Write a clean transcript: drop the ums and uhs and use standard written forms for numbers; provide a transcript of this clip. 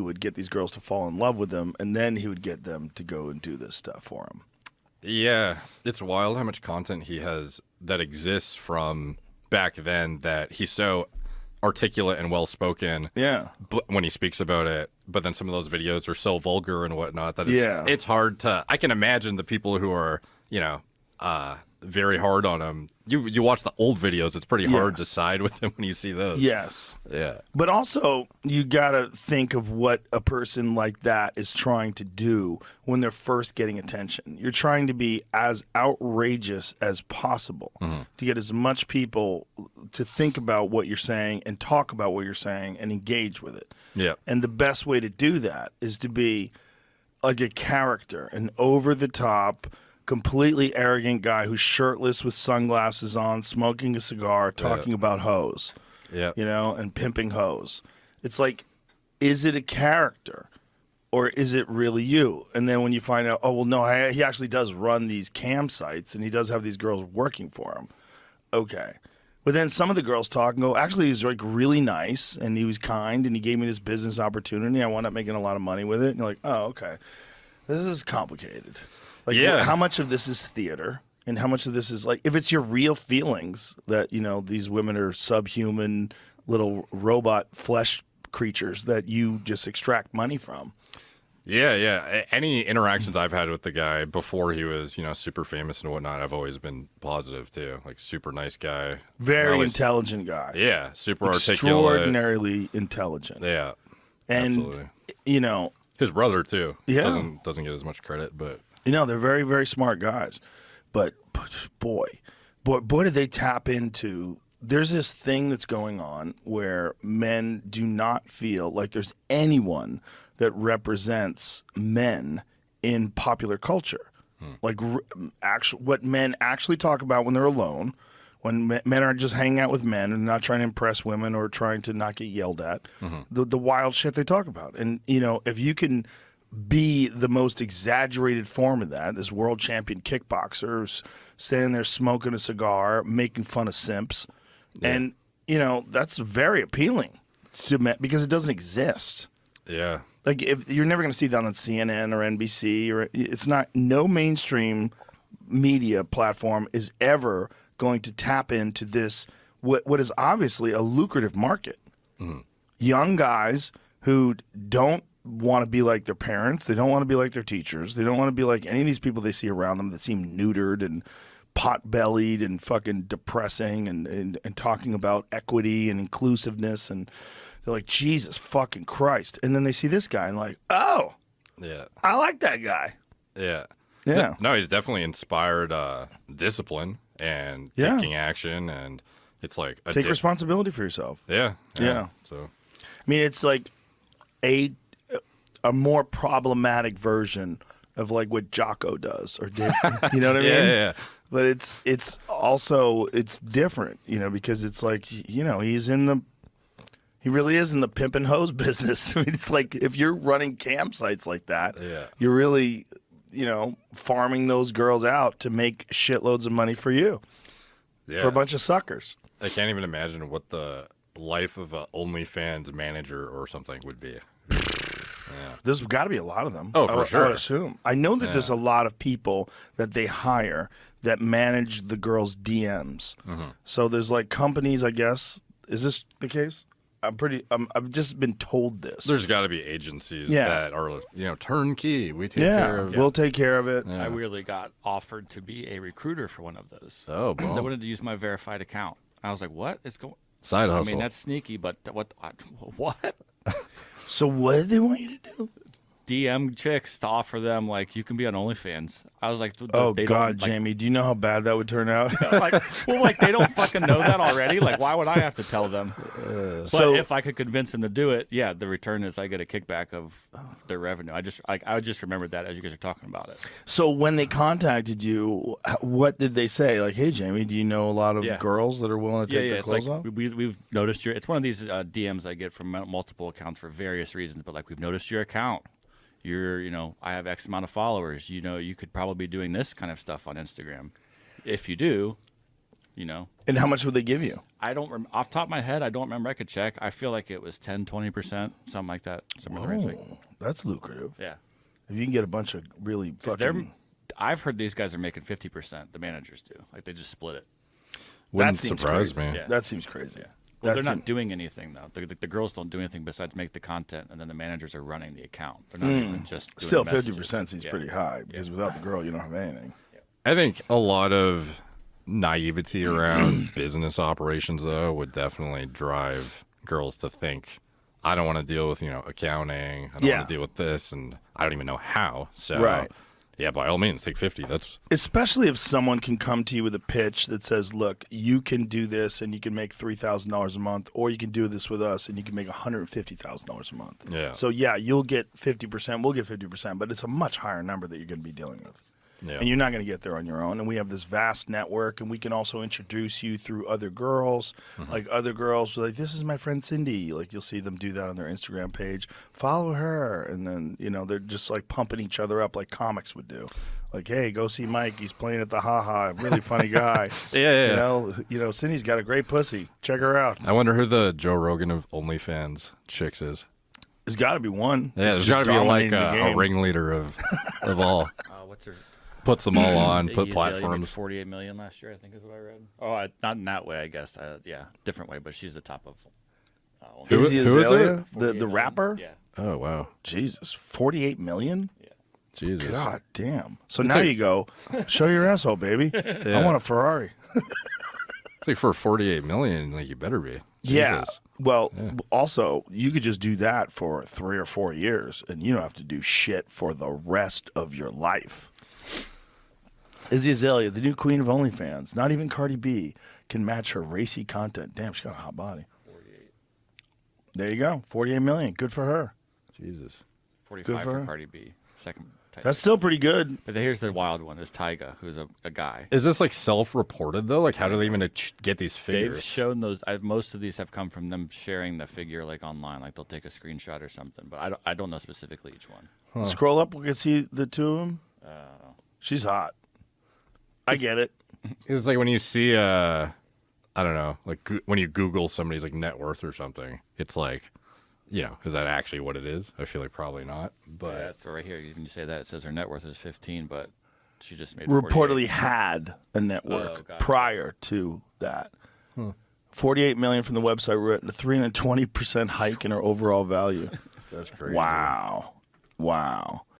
would get these girls to fall in love with him, and then he would get them to go and do this stuff for him. Yeah, it's wild how much content he has that exists from back then that he's so articulate and well-spoken when he speaks about it, but then some of those videos are so vulgar and whatnot that it's hard to... I can imagine the people who are, very hard on him. You watch the old videos, it's pretty hard to side with him when you see those. Yes. Yeah. But also, you got to think of what a person like that is trying to do when they're first getting attention. You're trying to be as outrageous as possible to get as much people to think about what you're saying and talk about what you're saying and engage with it. Yeah. And the best way to do that is to be like a character, an over-the-top, completely arrogant guy who's shirtless with sunglasses on, smoking a cigar, talking about hoes, and pimping hoes. It's like, is it a character or is it really you? And then when you find out, oh, well, no, he actually does run these campsites and he does have these girls working for him. Okay. But then some of the girls talk and go, actually, he's like really nice and he was kind and he gave me this business opportunity. I wound up making a lot of money with it. And you're like, oh, okay. This is complicated. Like, how much of this is theater and how much of this is like, if it's your real feelings that, these women are subhuman little robot flesh creatures that you just extract money from. Yeah. Any interactions I've had with the guy before he was, super famous and whatnot, I've always been positive too. Like, super nice guy. Very intelligent guy. Yeah, super articulate. Extraordinarily intelligent. Yeah, and, absolutely. His brother too. Yeah. Doesn't get as much credit, but... they're very, very smart guys. But boy, did they tap into... There's this thing that's going on where men do not feel like there's anyone that represents men in popular culture. Like what men actually talk about when they're alone, when men aren't just hanging out with men and not trying to impress women or trying to not get yelled at, the wild shit they talk about. And, if you can... be the most exaggerated form of that, this world champion kickboxer standing there smoking a cigar, making fun of simps. And, that's very appealing to men because it doesn't exist. Yeah. Like, if you're never going to see that on CNN or NBC, or it's not, no mainstream media platform is ever going to tap into this, what is obviously a lucrative market. Young guys who don't want to be like their parents. They don't want to be like their teachers. They don't want to be like any of these people they see around them that seem neutered and pot-bellied and fucking depressing and talking about equity and inclusiveness. And they're like, Jesus fucking Christ. And then they see this guy and like, oh, yeah, I like that guy. Yeah. Yeah. No, he's definitely inspired discipline and taking action. And it's like... Take responsibility for yourself. Yeah. So, I mean, it's like a more problematic version of like what Jocko does or did. You know what I mean? Yeah. But it's also different, because it's like, he really is in the pimp and hose business. I mean, it's like if you're running campsites like that, you're really, farming those girls out to make shitloads of money for you, for a bunch of suckers. I can't even imagine what the life of a OnlyFans manager or something would be. Yeah. There's got to be a lot of them. Oh, for sure. I would assume. I know that there's a lot of people that they hire that manage the girls' DMs. So there's like companies, I guess. Is this the case? I've just been told this. There's got to be agencies that are, turnkey. We take care of it. We'll take care of it. I really got offered to be a recruiter for one of those. Oh, boy. They wanted to use my verified account. I was like, what is going on? Side hustle. I mean, that's sneaky, but what? So what did they want you to do? DM chicks to offer them, like, you can be on OnlyFans. I was like, oh, they God, don't, like, Jamie, do you know how bad that would turn out? They don't fucking know that already. Like, why would I have to tell them? But if I could convince them to do it, the return is I get a kickback of their revenue. I just remembered that as you guys are talking about it. So when they contacted you, what did they say? Like, hey, Jamie, do you know a lot of girls that are willing to take their clothes off? We've noticed it's one of these DMs I get from multiple accounts for various reasons, but like, we've noticed your account. I have X amount of followers. You could probably be doing this kind of stuff on Instagram. If you do, you know. And how much would they give you? I don't off the top of my head. I don't remember. I could check. I feel like it was 10, 20%, something like that. That's lucrative. Yeah. If you can get a bunch of really fucking... I've heard these guys are making 50%. The managers do. Like they just split it. Wouldn't surprise me. Yeah. That seems crazy. Yeah. Well, they're not doing anything though. The girls don't do anything besides make the content, and then the managers are running the account. They're not even just doing Still, messages. 50% seems pretty high because without the girl, you don't have anything. I think a lot of naivety around business operations, though, would definitely drive girls to think, I don't want to deal with, accounting. I don't want to deal with this, and I don't even know how. So, yeah, by all means, take 50. That's especially if someone can come to you with a pitch that says, look, you can do this and you can make $3,000 a month, or you can do this with us and you can make $150,000 a month. Yeah. So, yeah, you'll get 50%. We'll get 50%, but it's a much higher number that you're going to be dealing with. Yeah. And you're not going to get there on your own. And we have this vast network, and we can also introduce you through other girls. Like other girls, like, this is my friend Cindy. Like you'll see them do that on their Instagram page. Follow her. And then, they're just like pumping each other up like comics would do. Like, hey, go see Mike. He's playing at the Ha-Ha. Really funny guy. Yeah. Cindy's got a great pussy. Check her out. I wonder who the Joe Rogan of OnlyFans chicks is. There's got to be one. Yeah, there's got to be like a ringleader of all. What's her... Puts them all on, put Iggy platforms. Azalea made $48 million last year, I think is what I read. Oh, not in that way, I guess. Yeah, different way, but she's the top of. Who is it? The rapper? Yeah. Oh wow, Jesus, $48 million? Yeah. Jesus. God damn. So now you go, show your asshole, baby. I want a Ferrari. It's like for $48 million, like you better be. Yeah. Jesus. Well, also, you could just do that for 3 or 4 years, and you don't have to do shit for the rest of your life. Izzy Azalea, the new queen of OnlyFans, not even Cardi B, can match her racy content. Damn, she's got a hot body. 48. There you go. $48 million. Good for her. Jesus. 45 for Cardi B. Second. That's still pretty good. But here's the wild one: is Tyga, who's a guy. Is this like self-reported though? Like, how do they even get these figures? They've shown those. Most of these have come from them sharing the figure like online. Like they'll take a screenshot or something. But I don't know specifically each one. Huh. Scroll up. We can see the two of them. She's hot. I get it. It's like when you see, I don't know, like when you Google somebody's like net worth or something, it's like, is that actually what it is? I feel like probably not. But that's right here. When you say that, it says her net worth is 15, but she just made reportedly had a network prior to that. 48 million from the website. We're at a 320% hike in her overall value. That's crazy. Wow.